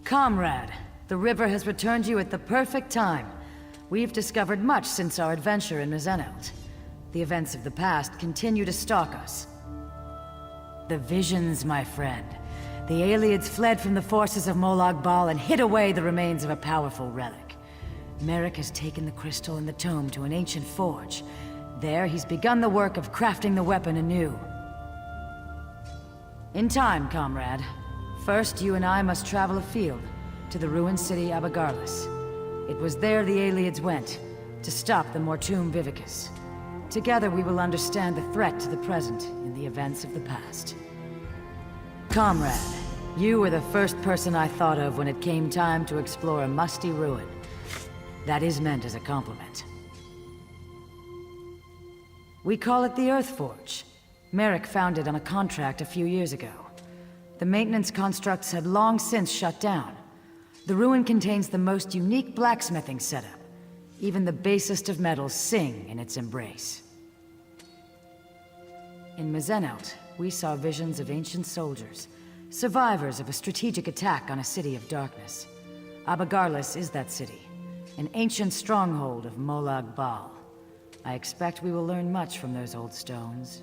Comrade, the river has returned you at the perfect time. We've discovered much since our adventure in Mizenelt. The events of the past continue to stalk us. The visions, my friend. The Ayleids fled from the forces of Molag Bal and hid away the remains of a powerful relic. Merrick has taken the crystal and the tome to an ancient forge. There, he's begun the work of crafting the weapon anew. In time, comrade. First, you and I must travel afield, to the ruined city Abagarlis. It was there the Ayleids went, to stop the Mortum Vivicus. Together we will understand the threat to the present in the events of the past. Comrade, you were the first person I thought of when it came time to explore a musty ruin. That is meant as a compliment. We call it the Earth Forge. Merrick found it on a contract a few years ago. The maintenance constructs had long since shut down. The ruin contains the most unique blacksmithing setup. Even the basest of metals sing in its embrace. In Mizenelt, we saw visions of ancient soldiers, survivors of a strategic attack on a city of darkness. Abagarlis is that city, an ancient stronghold of Molag Bal. I expect we will learn much from those old stones.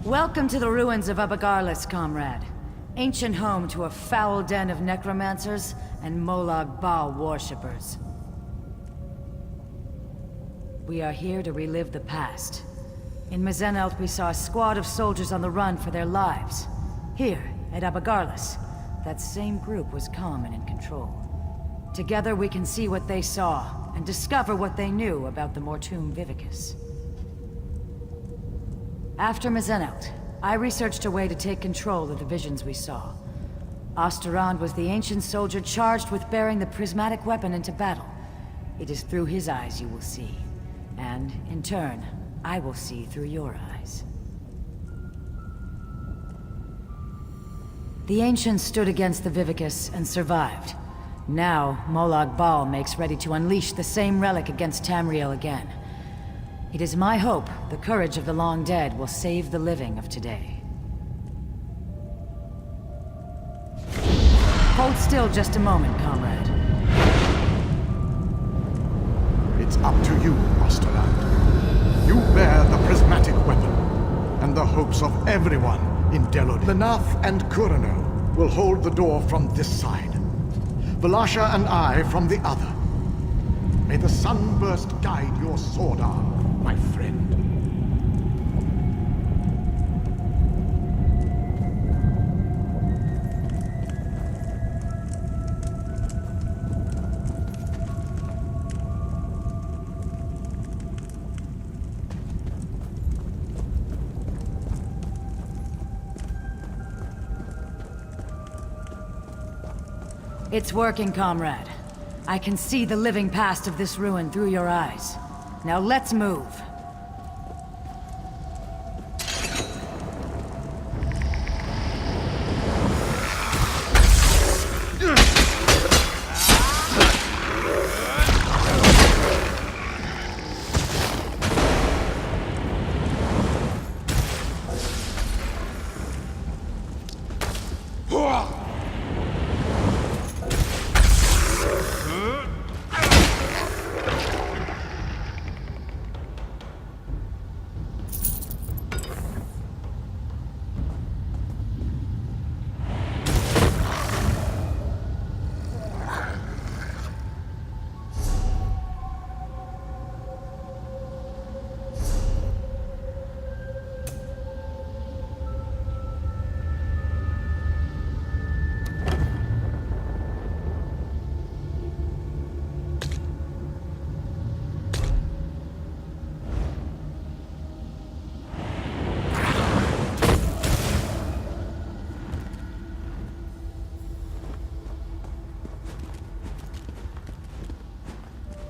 Welcome to the ruins of Abagarlis, comrade. Ancient home to a foul den of necromancers and Molag Bal worshippers. We are here to relive the past. In Mizenelt, we saw a squad of soldiers on the run for their lives. Here, at Abagarlis, that same group was calm and in control. Together we can see what they saw, and discover what they knew about the Mortum Vivicus. After Mizenelt, I researched a way to take control of the visions we saw. Osterand was the ancient soldier charged with bearing the prismatic weapon into battle. It is through his eyes you will see. And, in turn, I will see through your eyes. The ancients stood against the Vivicus and survived. Now, Molag Bal makes ready to unleash the same relic against Tamriel again. It is my hope the courage of the long dead will save the living of today. Hold still just a moment, comrade. It's up to you, Osterland. You bear the prismatic weapon, and the hopes of everyone in Delod. Lenath and Kurano will hold the door from this side. Valasha and I from the other. May the sunburst guide your sword arm, my friend. It's working, comrade. I can see the living past of this ruin through your eyes. Now let's move.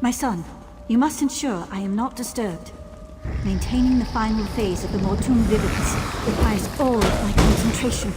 My son, you must ensure I am not disturbed. Maintaining the final phase of the Mortum Vivicus requires all of my concentration.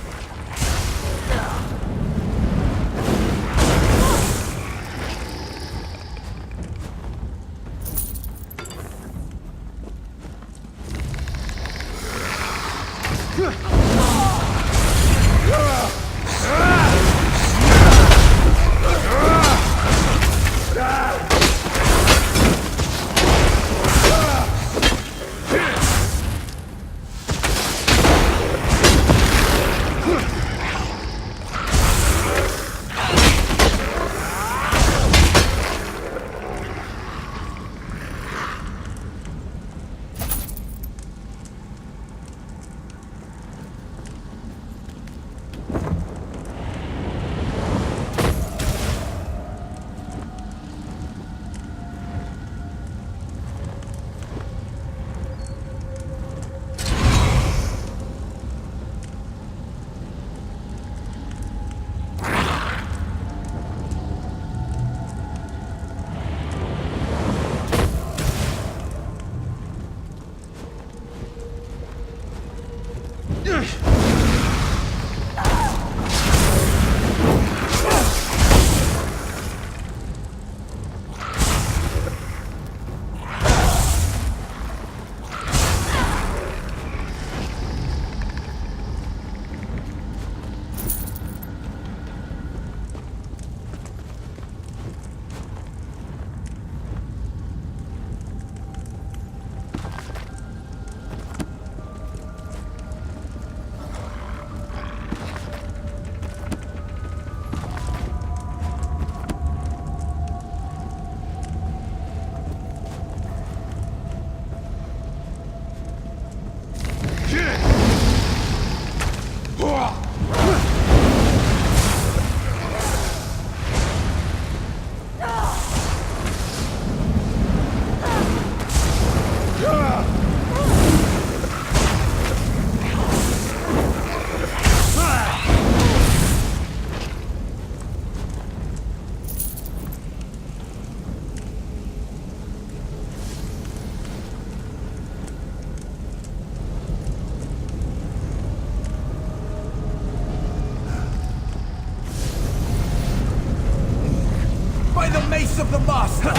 Of the Master!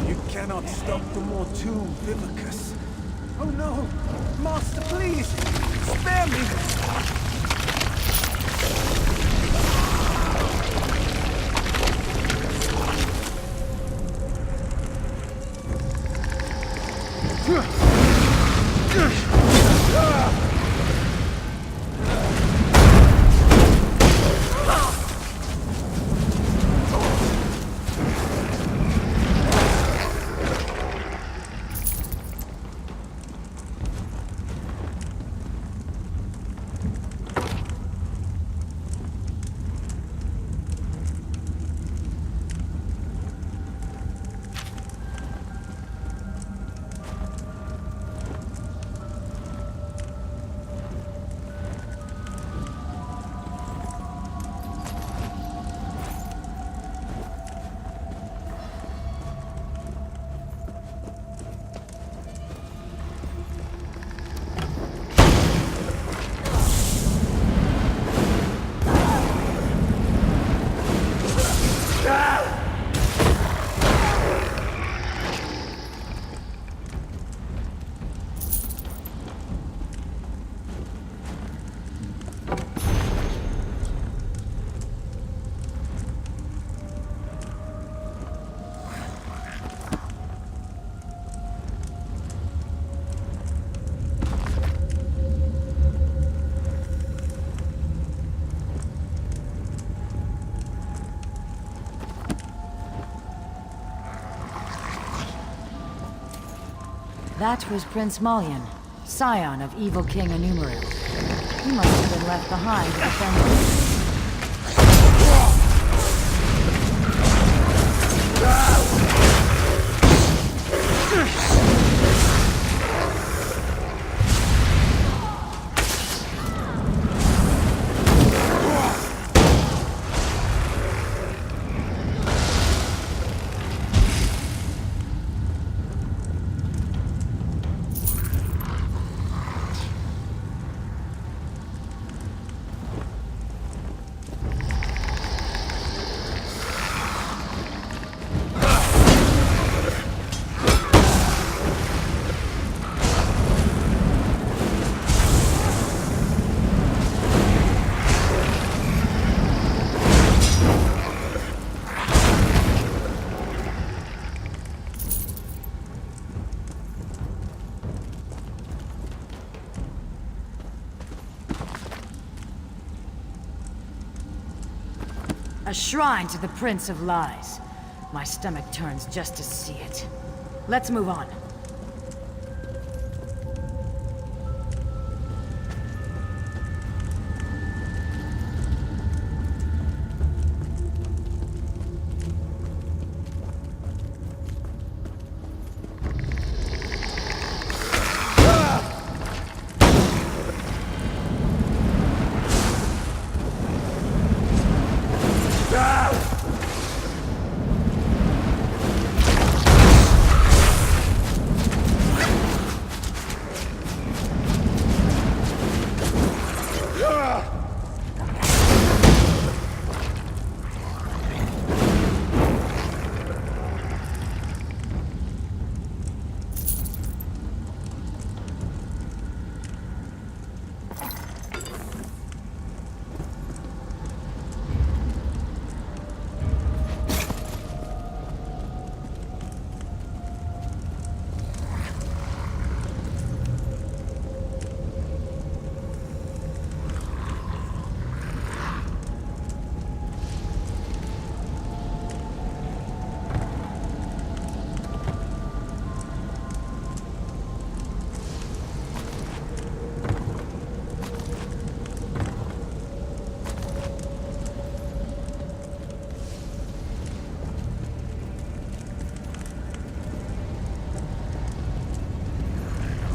You cannot stop the Mortum Vivicus. Oh no! Master, please! Spare me! That was Prince Malyan, scion of evil King Aldmeri. He must have been left behind to defend us. A shrine to the Prince of Lies. My stomach turns just to see it. Let's move on.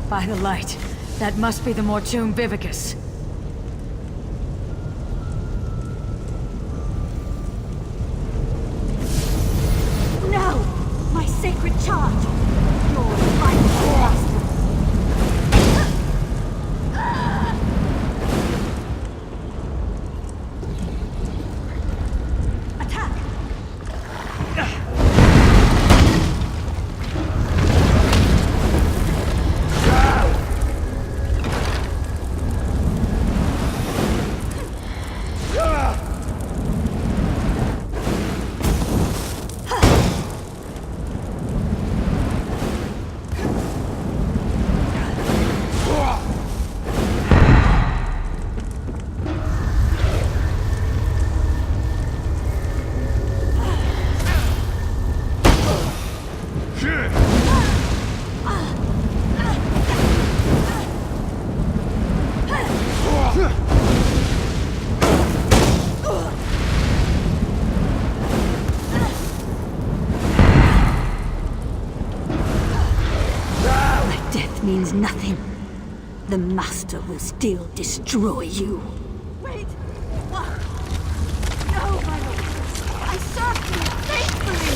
By the light, that must be the Mortuum Vivicus. No! My sacred charge! Your rightful master! Attack! Means nothing. The Master will still destroy you. Wait! What? No, my lord! I served you faithfully!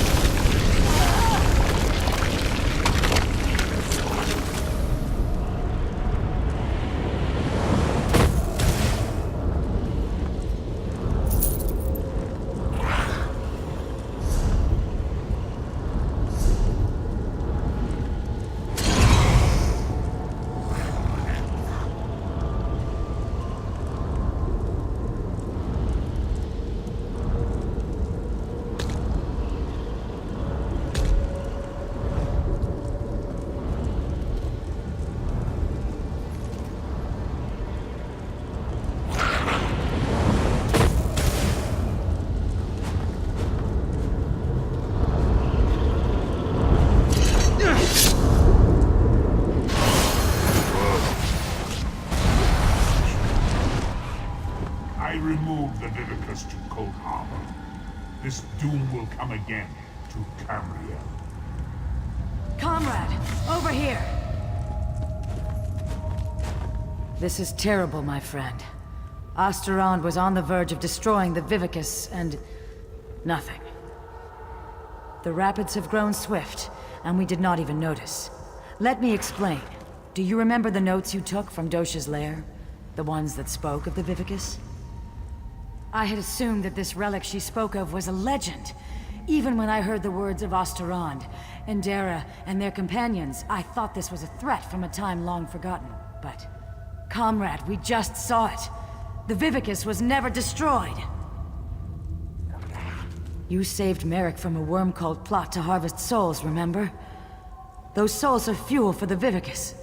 Vivicus to Cold Harbor. This doom will come again to Cambriel. Comrade, over here! This is terrible, my friend. Osterond was on the verge of destroying the Vivicus, and nothing. The rapids have grown swift, and we did not even notice. Let me explain. Do you remember the notes you took from Dosha's lair? The ones that spoke of the Vivicus? I had assumed that this relic she spoke of was a legend. Even when I heard the words of Osterond, Endera, and their companions, I thought this was a threat from a time long forgotten. But, comrade, we just saw it. The Vivicus was never destroyed. You saved Merrick from a worm-cult plot to harvest souls, remember? Those souls are fuel for the Vivicus.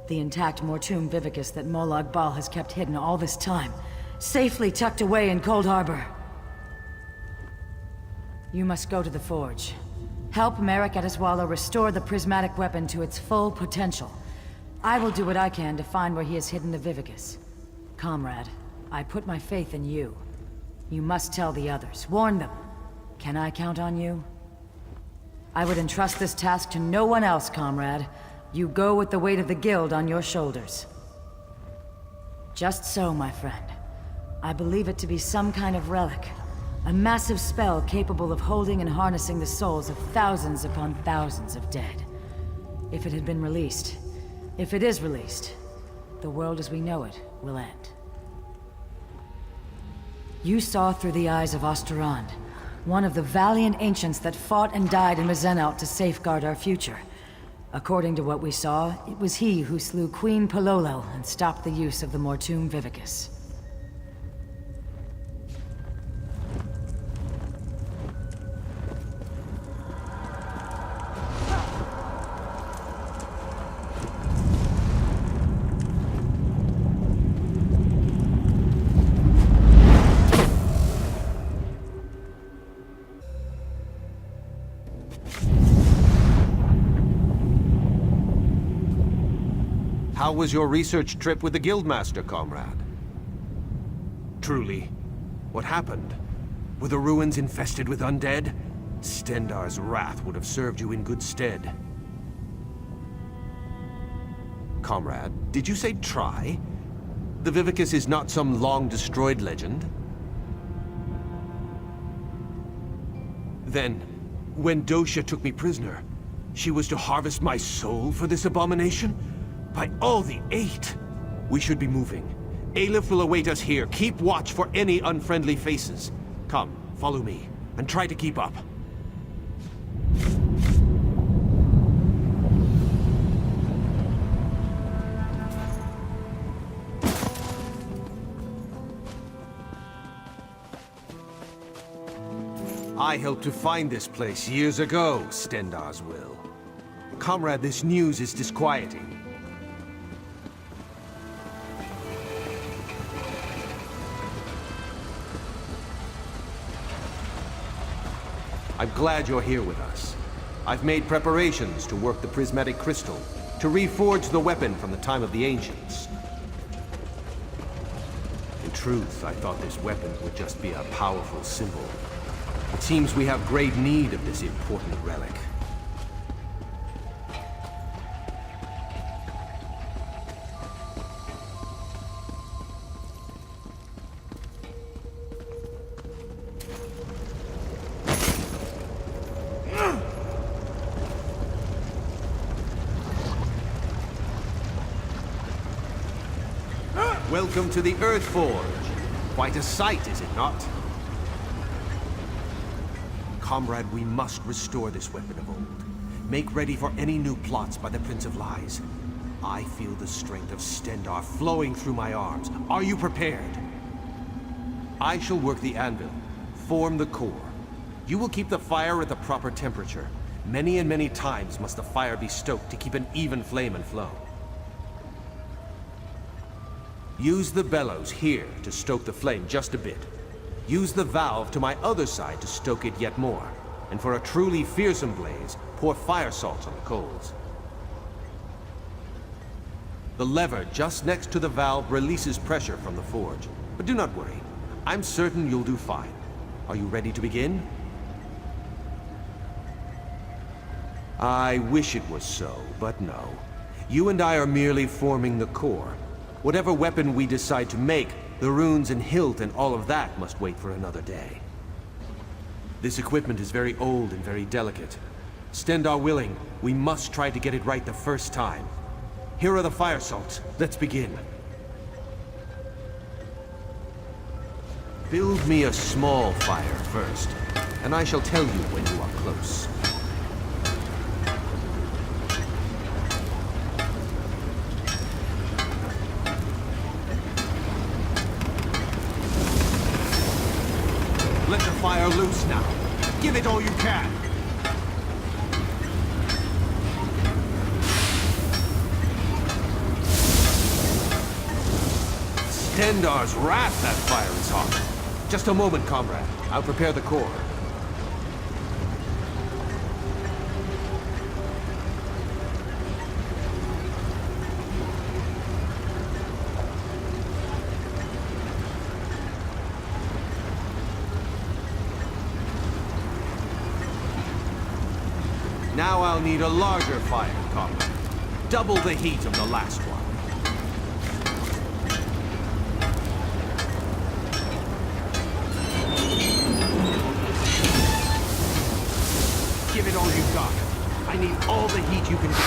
The intact Mortum Vivicus that Molag Bal has kept hidden all this time, safely tucked away in Cold Harbor. You must go to the Forge. Help Merrick Adeswala restore the prismatic weapon to its full potential. I will do what I can to find where he has hidden the Vivicus. Comrade, I put my faith in you. You must tell the others. Warn them. Can I count on you? I would entrust this task to no one else, comrade. You go with the weight of the Guild on your shoulders. Just so, my friend. I believe it to be some kind of relic. A massive spell capable of holding and harnessing the souls of thousands upon thousands of dead. If it had been released, if it is released, the world as we know it will end. You saw through the eyes of Osterond, one of the valiant ancients that fought and died in Mizenelt to safeguard our future. According to what we saw, it was he who slew Queen Pololo and stopped the use of the Mortum Vivicus. How was your research trip with the Guildmaster, comrade? Truly, what happened? Were the ruins infested with undead? Stendar's wrath would have served you in good stead. Comrade, did you say try? The Vivicus is not some long-destroyed legend? Then, when Dosha took me prisoner, she was to harvest my soul for this abomination? By all the eight! We should be moving. Aleph will await us here. Keep watch for any unfriendly faces. Come, follow me, and try to keep up. I helped to find this place years ago, Stendar's will. Comrade, this news is disquieting. I'm glad you're here with us. I've made preparations to work the prismatic crystal, to reforge the weapon from the time of the ancients. In truth, I thought this weapon would just be a powerful symbol. It seems we have great need of this important relic. Welcome to the Earth Forge. Quite a sight, is it not? Comrade, we must restore this weapon of old. Make ready for any new plots by the Prince of Lies. I feel the strength of Stendar flowing through my arms. Are you prepared? I shall work the anvil, form the core. You will keep the fire at the proper temperature. Many and many times must the fire be stoked to keep an even flame and flow. Use the bellows here to stoke the flame just a bit. Use the valve to my other side to stoke it yet more. And for a truly fearsome blaze, pour fire salt on the coals. The lever just next to the valve releases pressure from the forge. But do not worry. I'm certain you'll do fine. Are you ready to begin? I wish it was so, but no. You and I are merely forming the core. Whatever weapon we decide to make, the runes and hilt and all of that must wait for another day. This equipment is very old and very delicate. Stendar willing, we must try to get it right the first time. Here are the fire salts. Let's begin. Build me a small fire first, and I shall tell you when you are close. Let the fire loose now. Give it all you can. Stendar's wrath, that fire is hot. Just a moment, comrade. I'll prepare the core. Now I'll need a larger fire, comrade. Double the heat of the last one. Give it all you've got. I need all the heat you can get.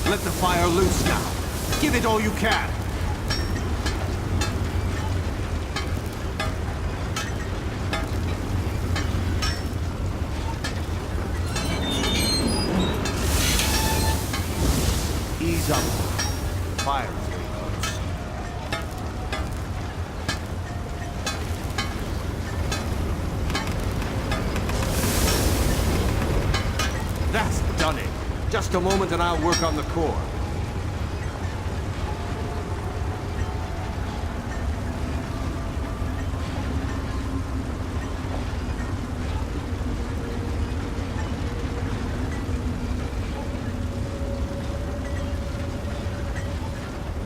Let the fire loose now. Give it all you can. Ease up. Fire is very close. That's done it. Just a moment and I'll work on the core.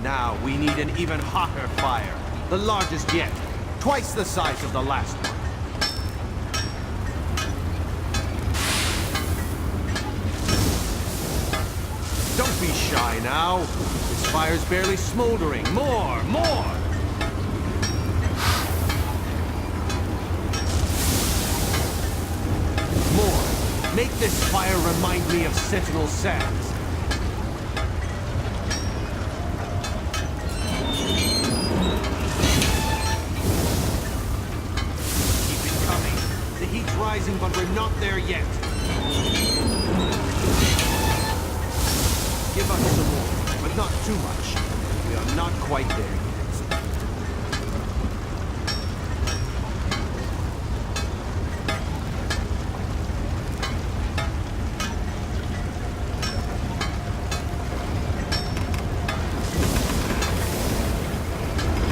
Now we need an even hotter fire. The largest yet. Twice the size of the last one. Don't be shy now. This fire's barely smoldering. More! More! More. Make this fire remind me of Sentinel Sands. Rising, but we're not there yet. Give us some more, but not too much. We are not quite there yet.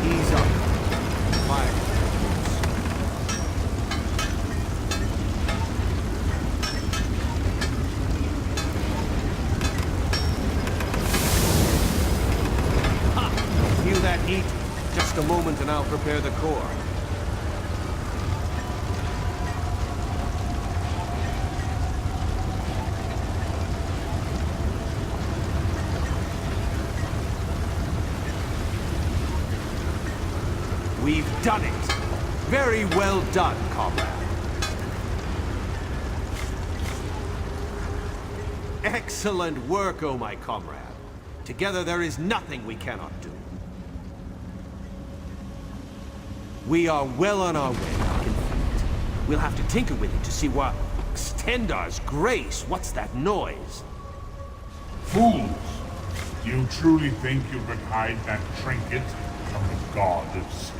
Ease up. Fire. Heat. Just a moment and I'll prepare the core. We've done it. Very well done, comrade. Excellent work, oh my comrade. Together there is nothing we cannot do. We are well on our way, I can feel it. We'll have to tinker with it to see what... Stendar's grace, what's that noise? Fools! Do you truly think you could hide that trinket from the god of schemes?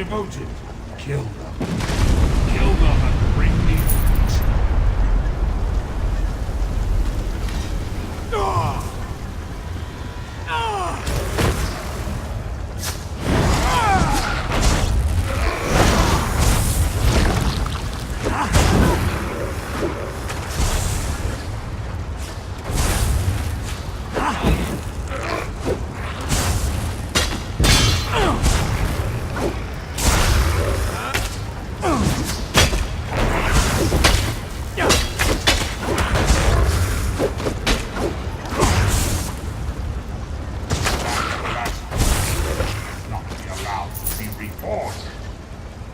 devoted. Kill them. Kill them and bring me meat.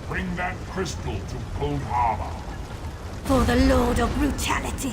Bring that crystal to Cold Harbor. For the Lord of Brutality.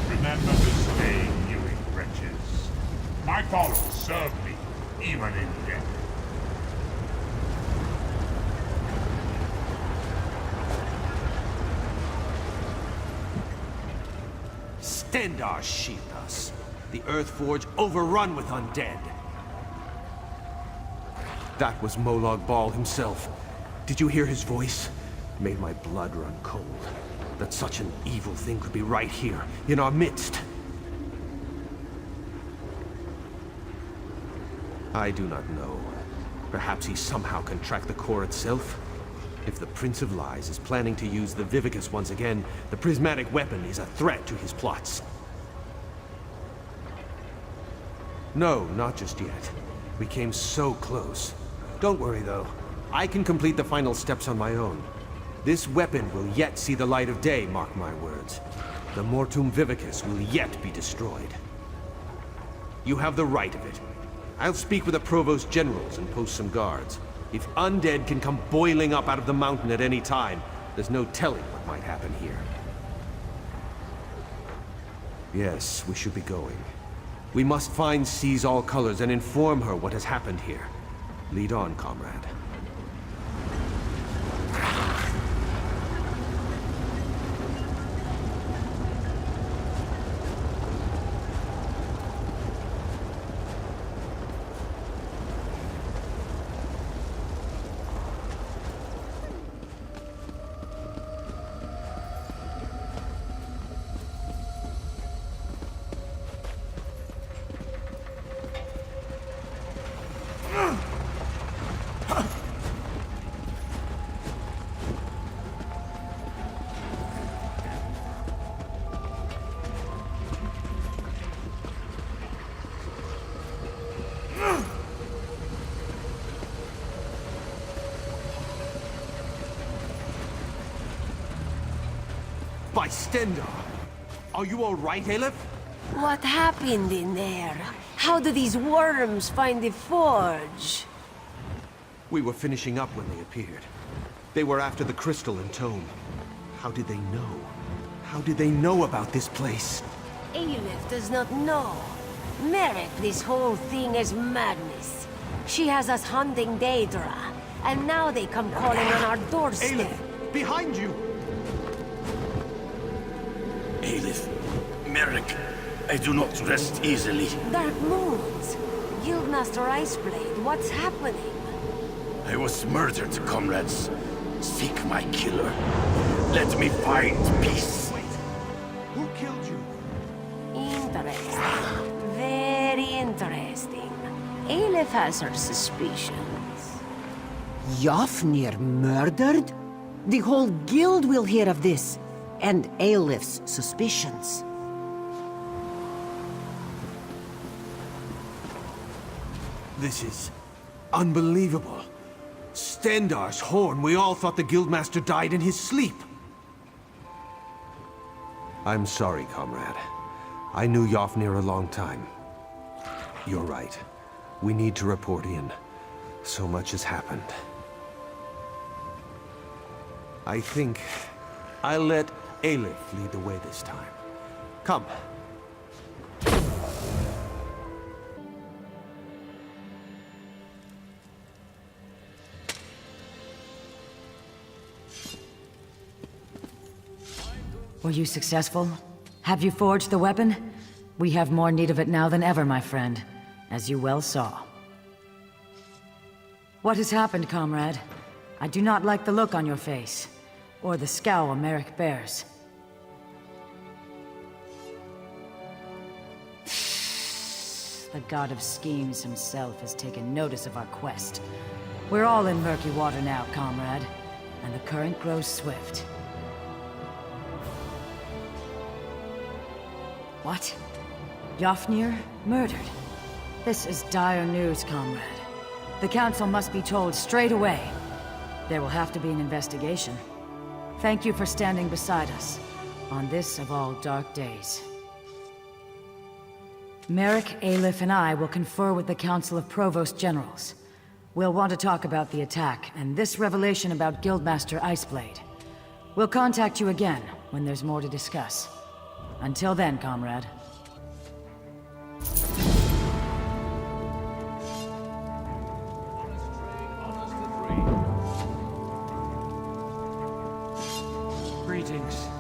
Remember this day, you wretches. My followers serve me, even in death. Stendar shield us. The Earthforge overrun with undead. That was Molag Bal himself. Did you hear his voice? Made my blood run cold. That such an evil thing could be right here, in our midst. I do not know. Perhaps he somehow can track the core itself? If the Prince of Lies is planning to use the Vivicus once again, the prismatic weapon is a threat to his plots. No, not just yet. We came so close. Don't worry, though. I can complete the final steps on my own. This weapon will yet see the light of day, mark my words. The Mortum Vivicus will yet be destroyed. You have the right of it. I'll speak with the Provost Generals and post some guards. If undead can come boiling up out of the mountain at any time, there's no telling what might happen here. Yes, we should be going. We must find Seize All Colors and inform her what has happened here. Lead on, comrade. By Stendar! Are you all right, Aleph? What happened in there? How do these worms find the forge? We were finishing up when they appeared. They were after the crystal and tome. How did they know? How did they know about this place? Aleph does not know. Merrick, this whole thing is madness. She has us hunting Daedra, and now they come calling on our doorstep. Aleph! Behind you! Aleph, Merrick, I do not rest easily. Dark Moons, Guildmaster Iceblade, what's happening? I was murdered, comrades. Seek my killer. Let me find peace. Wait! Who killed you? Interesting. Very interesting. Aleph has her suspicions. Yafnir murdered? The whole guild will hear of this. And Aleph's suspicions. This is unbelievable. Stendar's horn. We all thought the Guildmaster died in his sleep. I'm sorry, comrade. I knew Yofnir a long time. You're right. We need to report in. So much has happened. I think I'll let Aleph lead the way this time. Come. Were you successful? Have you forged the weapon? We have more need of it now than ever, my friend, as you well saw. What has happened, comrade? I do not like the look on your face, or the scowl Merrick bears. The god of schemes himself has taken notice of our quest. We're all in murky water now, comrade, and the current grows swift. What? Yofnir murdered? This is dire news, comrade. The Council must be told straight away. There will have to be an investigation. Thank you for standing beside us on this of all dark days. Merrick, Aleph, and I will confer with the Council of Provost Generals. We'll want to talk about the attack and this revelation about Guildmaster Iceblade. We'll contact you again when there's more to discuss. Until then, comrade. Greetings.